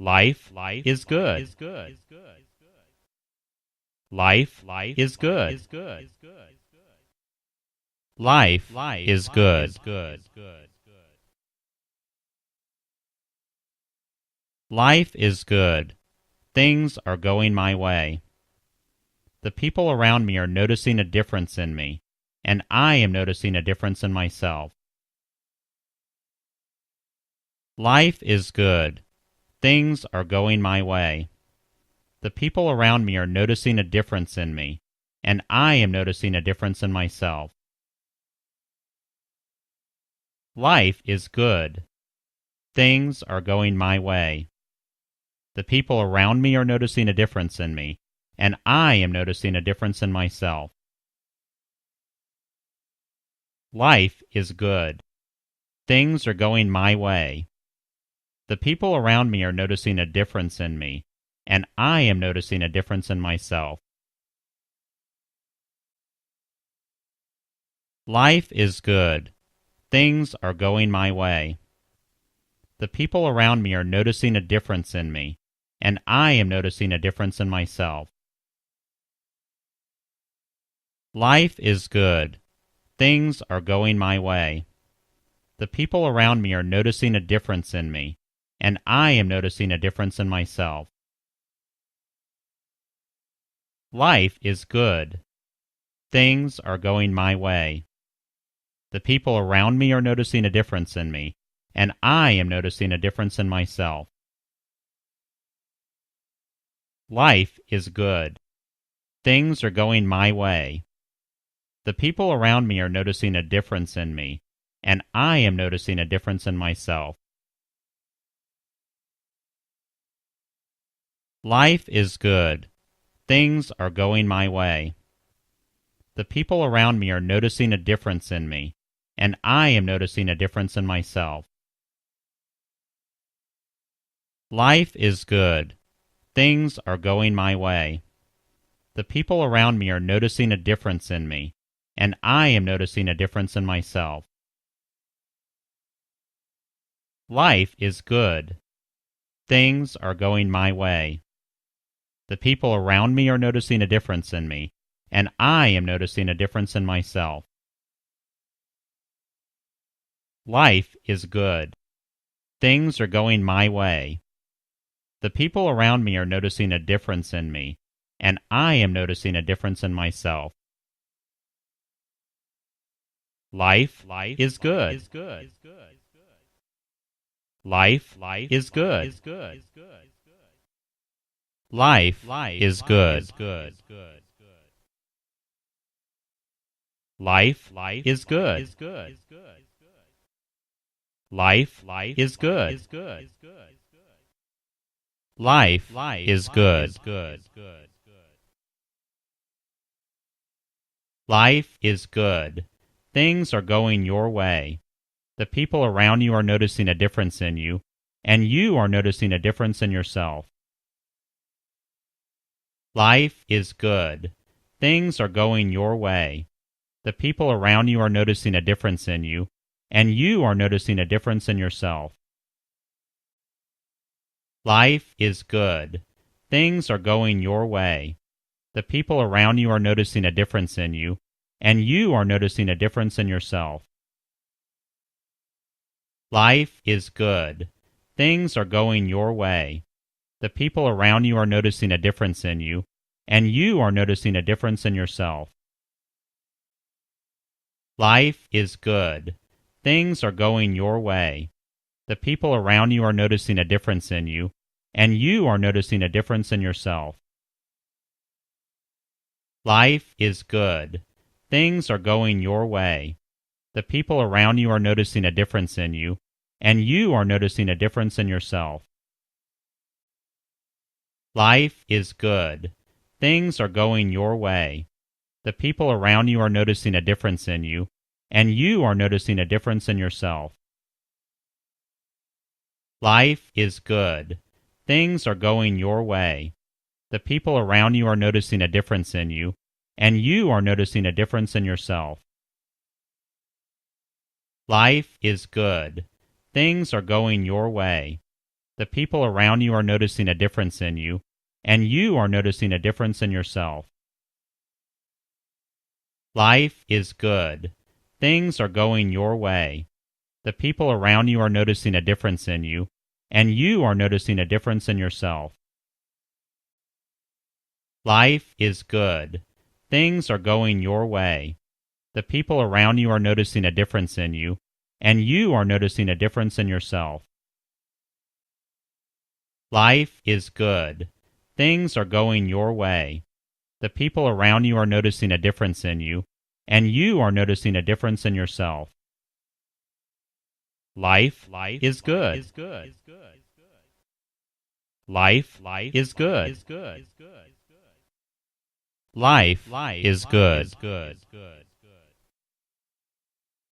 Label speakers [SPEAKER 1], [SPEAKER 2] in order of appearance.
[SPEAKER 1] Life is good. Life is good. Life is good. Life is good. Things are going my way. The people around me are noticing a difference in me, and I am noticing a difference in myself. Life is good. Things are going my way. The people around me are noticing a difference in me, and I am noticing a difference in myself. Life is good. Things are going my way. The people around me are noticing a difference in me, and I am noticing a difference in myself. Life is good. Things are going my way. The people around me are noticing a difference in me, and I am noticing a difference in myself. Life is good. Things are going my way. The people around me are noticing a difference in me, and I am noticing a difference in myself. Life is good. Things are going my way. The people around me are noticing a difference in me, and I am noticing a difference in myself. Life is good. Things are going my way. The people around me are noticing a difference in me, and I am noticing a difference in myself. Life is good. Things are going my way. The people around me are noticing a difference in me, and I am noticing a difference in myself. Life is good. Things are going my way. The people around me are noticing a difference in me, and I am noticing a difference in myself. Life is good. Things are going my way. The people around me are noticing a difference in me, and I am noticing a difference in myself. Life is good. Things are going my way. The people around me are noticing a difference in me, and I am noticing a difference in myself. Life is good. Things are going my way. The people around me are noticing a difference in me, and I am noticing a difference in myself. Life is good. Life is good. Life is good. Life is good. Life is good. Life is good. Life is good. Things are going your way. The people around you are noticing a difference in you, and you are noticing a difference in yourself. Life is good. Things are going your way. The people around you are noticing a difference in you, and you are noticing a difference in yourself. Life is good. Things are going your way. The people around you are noticing a difference in you, and you are noticing a difference in yourself. Life is good. Things are going your way. The people around you are noticing a difference in you, and you are noticing a difference in yourself. Life is good. Things are going your way. The people around you are noticing a difference in you, and you are noticing a difference in yourself. Life is good. Things are going your way. The people around you are noticing a difference in you, and you are noticing a difference in yourself. Life is good. Things are going your way. The people around you are noticing a difference in you, and you are noticing a difference in yourself. Life is good. Things are going your way. The people around you are noticing a difference in you, and you are noticing a difference in yourself. Life is good. Things are going your way. The people around you are noticing a difference in you, and you are noticing a difference in yourself. Life is good. Things are going your way. The people around you are noticing a difference in you, and you are noticing a difference in yourself. Life is good. Things are going your way. The people around you are noticing a difference in you, and you are noticing a difference in yourself. Life is good. Things are going your way. The people around you are noticing a difference in you, and you are noticing a difference in yourself. Life is good. Life is good. Life is good.